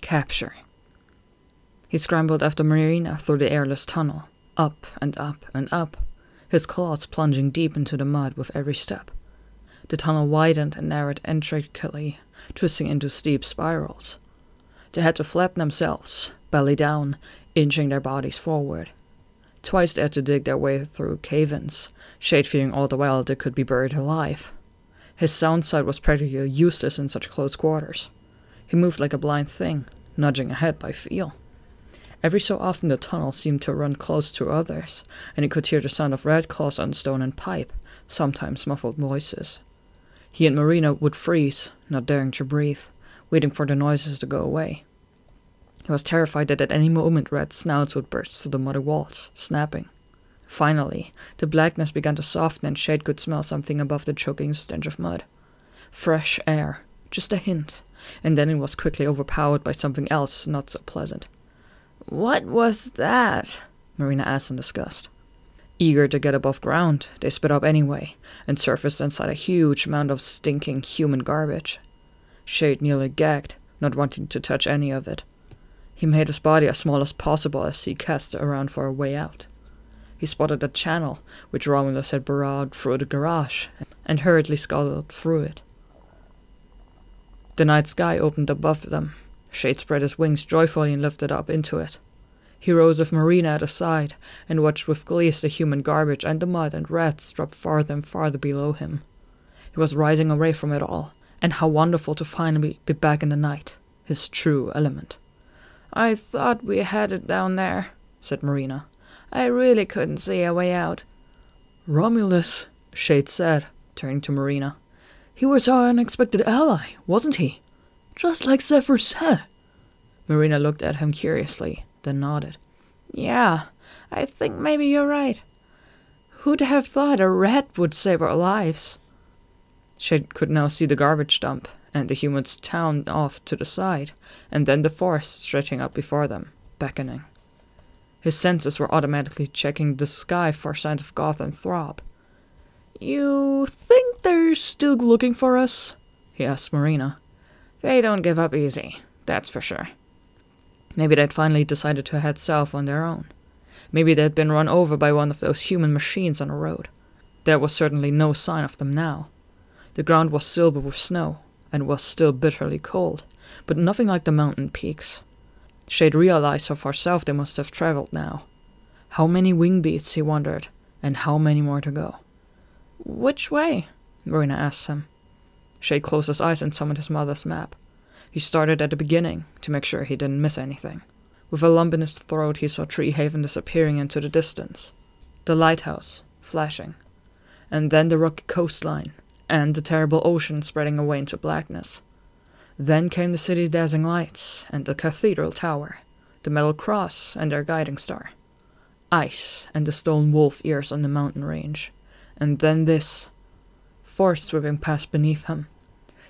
Capture. He scrambled after Marina through the airless tunnel, up and up and up, his claws plunging deep into the mud with every step. The tunnel widened and narrowed intricately, twisting into steep spirals. They had to flatten themselves, belly down, inching their bodies forward. Twice they had to dig their way through cave-ins, Shade fearing all the while they could be buried alive. His sound sight was practically useless in such close quarters. He moved like a blind thing, nudging ahead by feel. Every so often the tunnel seemed to run close to others, and he could hear the sound of red claws on stone and pipe, sometimes muffled voices. He and Marina would freeze, not daring to breathe, waiting for the noises to go away. He was terrified that at any moment red snouts would burst through the muddy walls, snapping. Finally, the blackness began to soften and Shade could smell something above the choking stench of mud. Fresh air, just a hint, and then it was quickly overpowered by something else not so pleasant. "What was that?" Marina asked in disgust. Eager to get above ground, they sped up anyway, and surfaced inside a huge mound of stinking human garbage. Shade nearly gagged, not wanting to touch any of it. He made his body as small as possible as he cast around for a way out. He spotted a channel, which Romulus had burrowed through the garage, and hurriedly scuttled through it. The night sky opened above them. Shade spread his wings joyfully and lifted up into it. He rose with Marina at his side, and watched with glee as the human garbage and the mud and rats dropped farther and farther below him. He was rising away from it all, and how wonderful to finally be back in the night, his true element. "I thought we had it down there," said Marina. "I really couldn't see a way out." "Romulus," Shade said, turning to Marina. "He was our unexpected ally, wasn't he? Just like Zephyr said." Marina looked at him curiously, then nodded. "Yeah, I think maybe you're right. Who'd have thought a rat would save our lives?" Shade could now see the garbage dump, and the humans' town off to the side, and then the forest stretching out before them, beckoning. His senses were automatically checking the sky for signs of Goth and Throb. "You think they're still looking for us?" he asked Marina. "They don't give up easy, that's for sure." Maybe they'd finally decided to head south on their own. Maybe they'd been run over by one of those human machines on the road. There was certainly no sign of them now. The ground was silver with snow, and was still bitterly cold, but nothing like the mountain peaks. Shade realized how far south they must have traveled now. How many wing beats, he wondered, and how many more to go. "Which way?" Marina asked him. Shade closed his eyes and summoned his mother's map. He started at the beginning, to make sure he didn't miss anything. With a lump in his throat, he saw Treehaven disappearing into the distance. The lighthouse, flashing. And then the rocky coastline, and the terrible ocean spreading away into blackness. Then came the city's dazzling lights, and the cathedral tower, the metal cross and their guiding star. Ice, and the stone wolf ears on the mountain range. And then this. Forest sweeping past beneath him.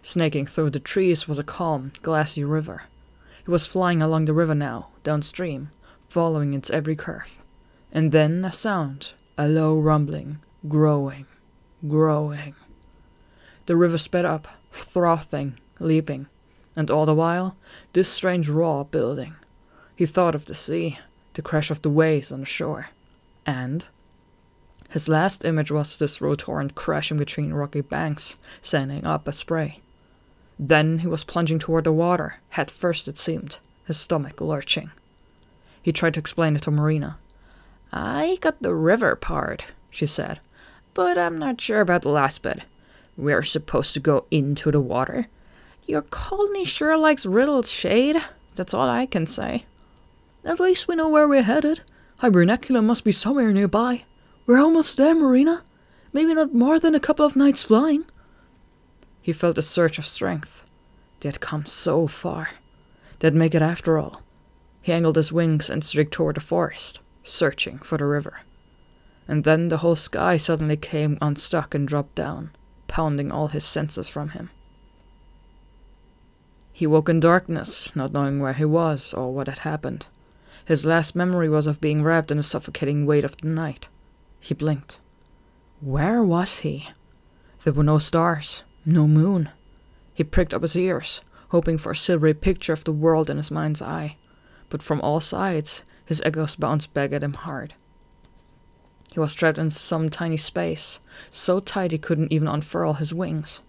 Snaking through the trees was a calm, glassy river. He was flying along the river now, downstream, following its every curve. And then a sound, a low rumbling, growing, growing. The river sped up, frothing, leaping, and all the while, this strange roar building. He thought of the sea, the crash of the waves on the shore, and his last image was this road torrent crashing between rocky banks, sending up a spray. Then he was plunging toward the water, head first it seemed, his stomach lurching. He tried to explain it to Marina. "I got the river part," she said, "but I'm not sure about the last bit. We're supposed to go into the water? Your colony sure likes riddles, Shade. That's all I can say." "At least we know where we're headed. Hibernaculum must be somewhere nearby. We're almost there, Marina. Maybe not more than a couple of nights flying." He felt a surge of strength. They had come so far. They'd make it after all. He angled his wings and streaked toward the forest, searching for the river. And then the whole sky suddenly came unstuck and dropped down, pounding all his senses from him. He woke in darkness, not knowing where he was or what had happened. His last memory was of being wrapped in the suffocating weight of the night. He blinked. Where was he? There were no stars, no moon. He pricked up his ears. hoping for a silvery picture of the world in his mind's eye, but from all sides his echoes bounced back at him hard. He was trapped in some tiny space, so tight he couldn't even unfurl his wings.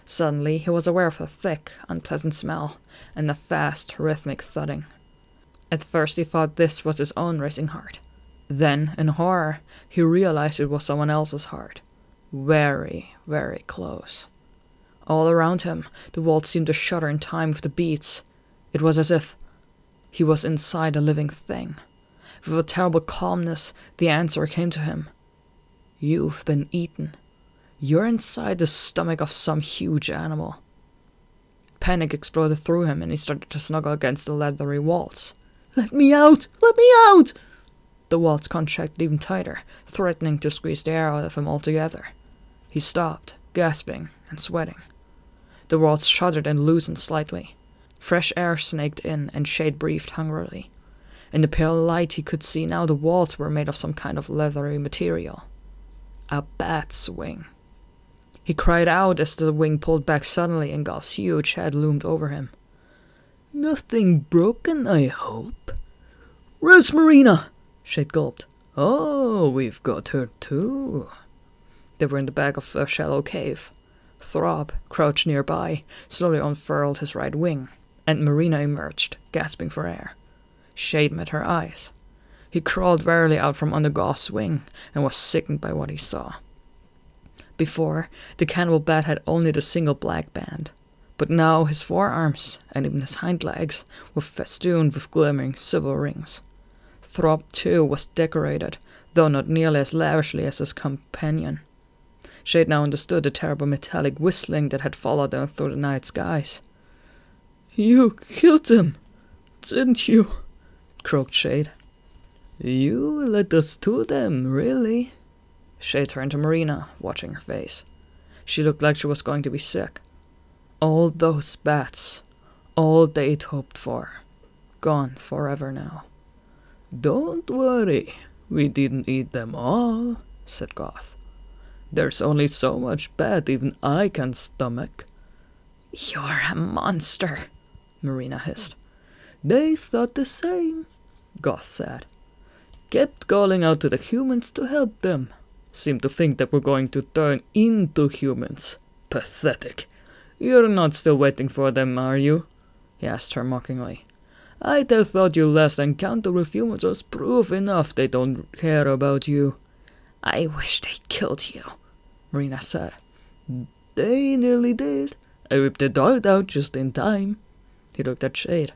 Suddenly he was aware of a thick, unpleasant smell and a fast, rhythmic thudding. At first he thought this was his own racing heart. Then, in horror, he realized it was someone else's heart. Very, very close. All around him, the walls seemed to shudder in time with the beats. It was as if he was inside a living thing. With a terrible calmness, the answer came to him. You've been eaten. You're inside the stomach of some huge animal. Panic exploded through him and he started to snuggle against the leathery walls. Let me out! Let me out! The walls contracted even tighter, threatening to squeeze the air out of him altogether. He stopped, gasping and sweating. The walls shuddered and loosened slightly. Fresh air snaked in, and Shade breathed hungrily. In the pale light he could see now the walls were made of some kind of leathery material. A bat's wing. He cried out as the wing pulled back suddenly and Goth's huge head loomed over him. Nothing broken, I hope. Where's Marina? Shade gulped. Oh, we've got her too. They were in the back of a shallow cave. Throb, crouched nearby, slowly unfurled his right wing, and Marina emerged, gasping for air. Shade met her eyes. He crawled warily out from under Goth's wing and was sickened by what he saw. Before, the cannibal bat had only the single black band, but now his forearms, and even his hind legs, were festooned with glimmering silver rings. Throb, too, was decorated, though not nearly as lavishly as his companion. Shade now understood the terrible metallic whistling that had followed them through the night skies. You killed them, didn't you? Croaked Shade. You led us to them, really? Shade turned to Marina, watching her face. She looked like she was going to be sick. All those bats, all they'd hoped for, gone forever now. Don't worry, we didn't eat them all, said Goth. There's only so much bat even I can stomach. You're a monster, Marina hissed. They thought the same, Goth said. Kept calling out to the humans to help them. Seemed to think that we're going to turn into humans. Pathetic. You're not still waiting for them, are you? He asked her mockingly. I'd have thought your last encounter with humans was proof enough they don't care about you. I wish they killed you, Marina said. They nearly did. I ripped the dart out just in time. He looked at Shade.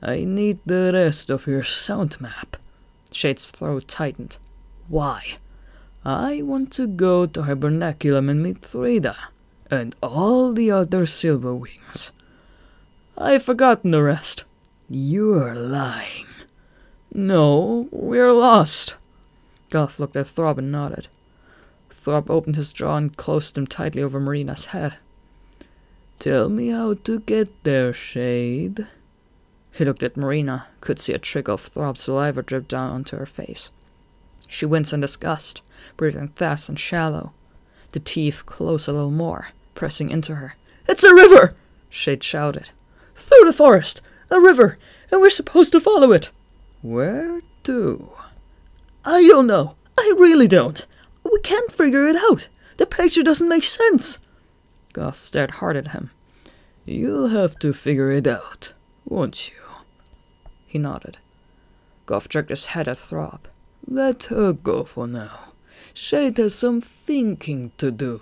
I need the rest of your sound map. Shade's throat tightened. Why? I want to go to Hibernaculum and meet Thrida, and all the other Silverwings. I've forgotten the rest. You're lying. No, we're lost. Goth looked at Throb and nodded. Throb opened his jaw and closed them tightly over Marina's head. Tell me how to get there, Shade. He looked at Marina, could see a trickle of Throb's saliva drip down onto her face. She winced in disgust, breathing fast and shallow. The teeth closed a little more, pressing into her. It's a river! Shade shouted. Through the forest! A river! And we're supposed to follow it! Where to? I don't know. I really don't. We can't figure it out. The picture doesn't make sense. Goth stared hard at him. You'll have to figure it out, won't you? He nodded. Goth jerked his head at Throb. Let her go for now. Shade has some thinking to do.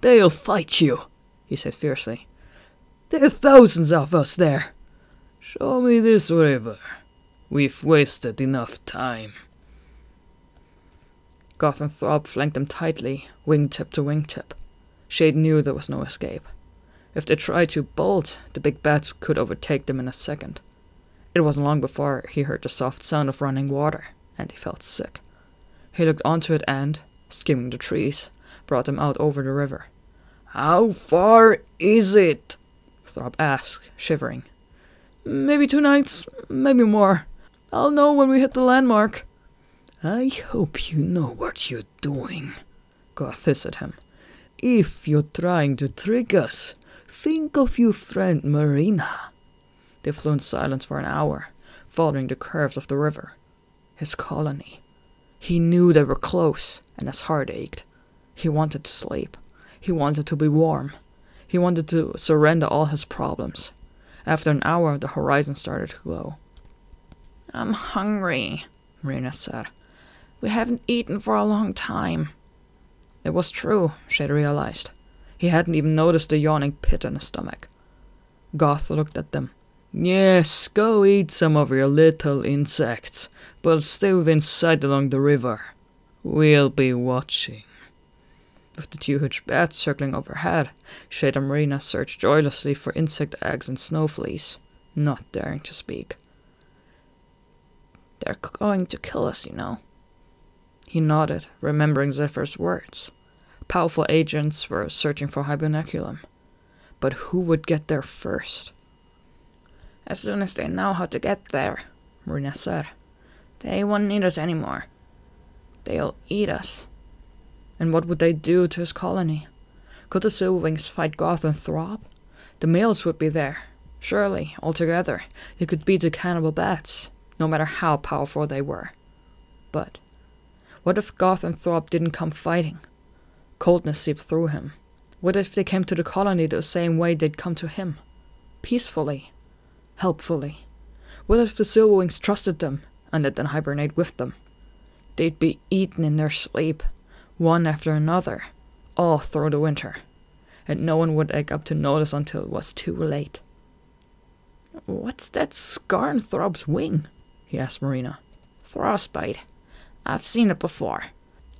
They'll fight you, he said fiercely. There are thousands of us there. Show me this river. We've wasted enough time. Goth and Throb flanked them tightly, wingtip to wingtip. Shade knew there was no escape. If they tried to bolt, the big bat could overtake them in a second. It wasn't long before he heard the soft sound of running water, and he felt sick. He looked onto it and, skimming the trees, brought them out over the river. How far is it? Throb asked, shivering. Maybe 2 nights, maybe more. I'll know when we hit the landmark. I hope you know what you're doing, Goth hissed at him. If you're trying to trick us, think of your friend Marina. They flew in silence for an hour, following the curves of the river. His colony. He knew they were close, and his heart ached. He wanted to sleep. He wanted to be warm. He wanted to surrender all his problems. After an hour, the horizon started to glow. I'm hungry, Marina said. We haven't eaten for a long time. It was true, Shade realized. He hadn't even noticed the yawning pit in his stomach. Goth looked at them. Yes, go eat some of your little insects, but stay within sight along the river. We'll be watching. With the 2 huge bats circling overhead, Shade and Marina searched joylessly for insect eggs and snow fleas, not daring to speak. They're going to kill us, you know. He nodded, remembering Zephyr's words. Powerful agents were searching for Hibernaculum. But who would get there first? As soon as they know how to get there, Marina said. They won't need us anymore. They'll eat us. And what would they do to his colony? Could the Silverwings fight Goth and Throb? The males would be there. Surely, altogether, they could beat the cannibal bats, no matter how powerful they were. But what if Goth and Throb didn't come fighting? Coldness seeped through him. What if they came to the colony the same way they'd come to him? Peacefully. Helpfully. What if the Silverwings trusted them and let them hibernate with them? They'd be eaten in their sleep, one after another, all through the winter, and no one would wake up to notice until it was too late. What's that scar on Throb's wing? He asked Marina. Frostbite. I've seen it before.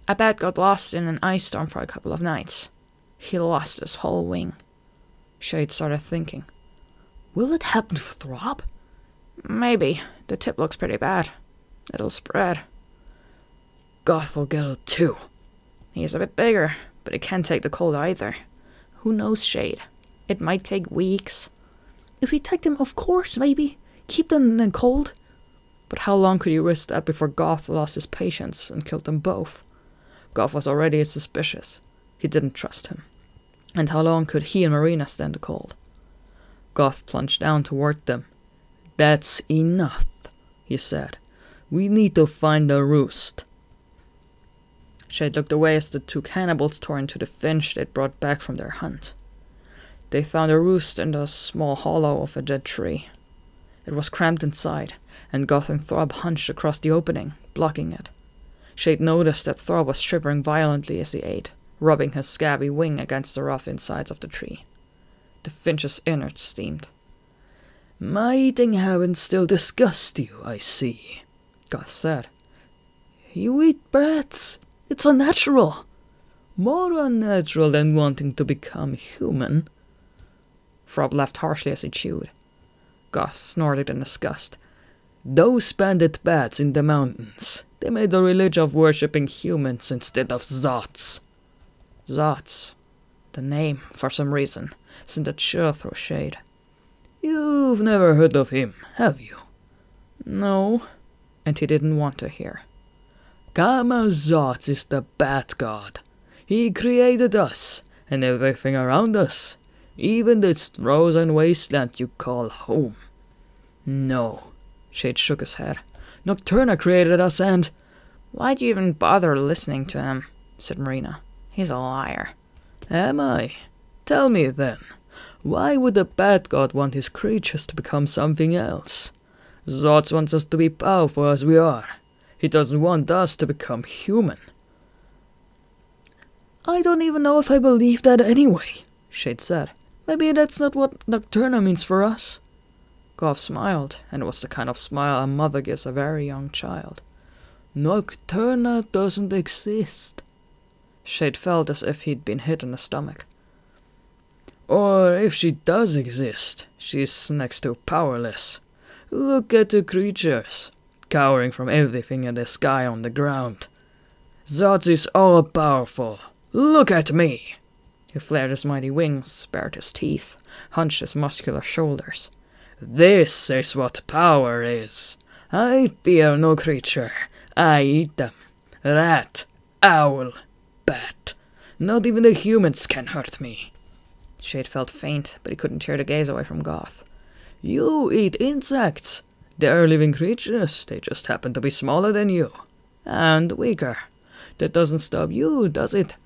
A bat got lost in an ice storm for a couple of nights. He lost his whole wing. Shade started thinking. Will it happen to Throb? Maybe. The tip looks pretty bad. It'll spread. Goth will get it too. He's a bit bigger, but he can't take the cold either. Who knows, Shade? It might take weeks. If we take them, of course, maybe. Keep them in the cold. But how long could he risk that before Goth lost his patience and killed them both? Goth was already suspicious. He didn't trust him. And how long could he and Marina stand the cold? Goth plunged down toward them. That's enough, he said. We need to find the roost. Shade looked away as the 2 cannibals tore into the finch they'd brought back from their hunt. They found a roost in the small hollow of a dead tree. It was cramped inside, and Goth and Throb hunched across the opening, blocking it. Shade noticed that Throb was shivering violently as he ate, rubbing his scabby wing against the rough insides of the tree. The finch's innards steamed. My eating habits still disgust you, I see, Goth said. You eat bats. It's unnatural. More unnatural than wanting to become human. Throb laughed harshly as he chewed. Goth snorted in disgust. Those bandit bats in the mountains. They made a religion of worshipping humans instead of Zots. Zots. The name, for some reason, sent a chill through Shade. You've never heard of him, have you? No, and he didn't want to hear. Kama Zots is the bat god. He created us, and everything around us, even this frozen wasteland you call home. No, Shade shook his head. Nocturna created us and... Why'd you even bother listening to him? Said Marina. He's a liar. Am I? Tell me then, why would the bat god want his creatures to become something else? Zots wants us to be powerful as we are. He doesn't want us to become human. I don't even know if I believe that anyway, Shade said. Maybe that's not what Nocturna means for us. Goth smiled, and it was the kind of smile a mother gives a very young child. Nocturna doesn't exist. Shade felt as if he'd been hit in the stomach. Or if she does exist, she's next to powerless. Look at the creatures, cowering from everything in the sky on the ground. Zots is all powerful. Look at me! He flared his mighty wings, bared his teeth, hunched his muscular shoulders. This is what power is. I fear no creature. I eat them. Rat, owl, bat. Not even the humans can hurt me. Shade felt faint, but he couldn't tear the gaze away from Goth. You eat insects. They're living creatures. They just happen to be smaller than you. And weaker. That doesn't stop you, does it?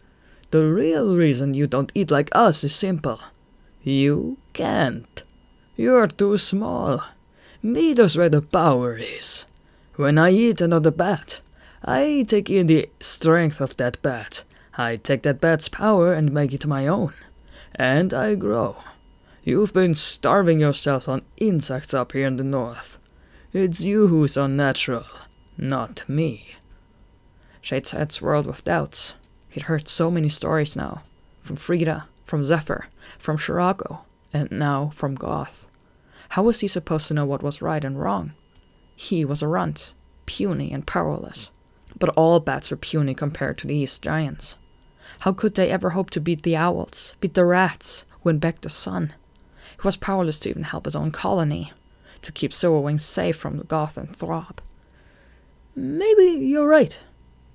The real reason you don't eat like us is simple. You can't. You're too small. Meat is where the power is. When I eat another bat, I take in the strength of that bat. I take that bat's power and make it my own. And I grow. You've been starving yourselves on insects up here in the north. It's you who's unnatural, not me. Shade's head swirled with doubts. He'd heard so many stories now. From Frida, from Zephyr, from Shirago, and now from Goth. How was he supposed to know what was right and wrong? He was a runt, puny and powerless. But all bats were puny compared to these giants. How could they ever hope to beat the owls, beat the rats, win back the sun? He was powerless to even help his own colony, to keep Silverwing safe from Goth and Throb. Maybe you're right,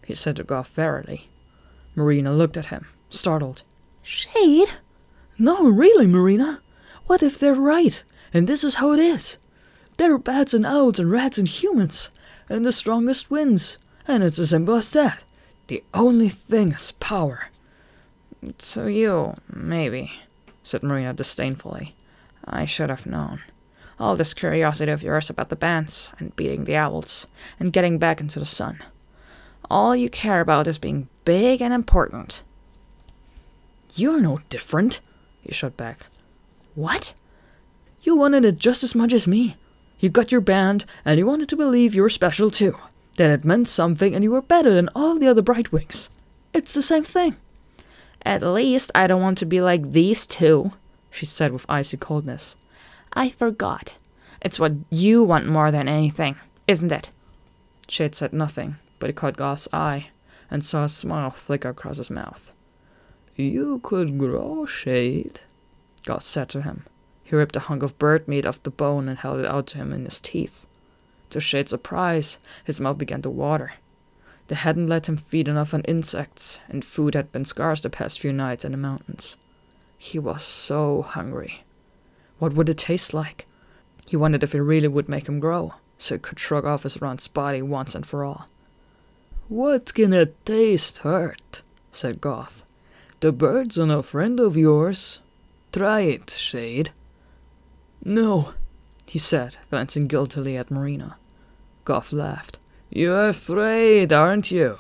he said to Goth verily. Marina looked at him, startled. Shade? No, really, Marina. What if they're right, and this is how it is? There are bats and owls and rats and humans, and the strongest wins, and it's as simple as that. The only thing is power. So you, maybe, said Marina disdainfully. I should have known. All this curiosity of yours about the bands, and beating the owls, and getting back into the sun. All you care about is being big and important. You're no different, he shot back. What? You wanted it just as much as me. You got your band, and you wanted to believe you were special too. That it meant something and you were better than all the other Brightwings. It's the same thing. At least I don't want to be like these two, she said with icy coldness. I forgot. It's what you want more than anything, isn't it? Shade said nothing, but he caught Goth's eye and saw a smile flicker across his mouth. You could grow, Shade, Goth said to him. He ripped a hunk of bird meat off the bone and held it out to him in his teeth. To Shade's surprise, his mouth began to water. They hadn't let him feed enough on insects, and food had been scarce the past few nights in the mountains. He was so hungry. What would it taste like? He wondered if it really would make him grow, so he could shrug off his runt's body once and for all. What can a taste hurt? Said Goth. The birds are no friend of yours. Try it, Shade. No, he said, glancing guiltily at Marina. Goth laughed. You're afraid, aren't you?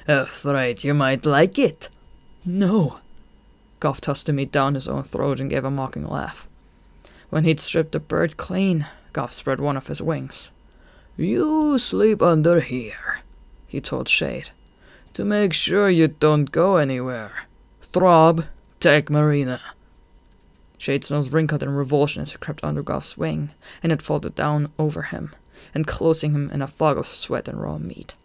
Afraid you might like it. No. Goth tossed the meat down his own throat and gave a mocking laugh. When he'd stripped the bird clean, Goth spread one of his wings. You sleep under here, he told Shade, to make sure you don't go anywhere. Throb, take Marina. Shade's nose wrinkled in revulsion as he crept under Goth's wing, and it folded down over him, enclosing him in a fog of sweat and raw meat.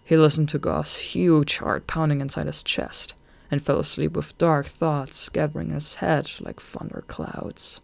He listened to Goth's huge heart pounding inside his chest, and fell asleep with dark thoughts gathering in his head like thunder clouds.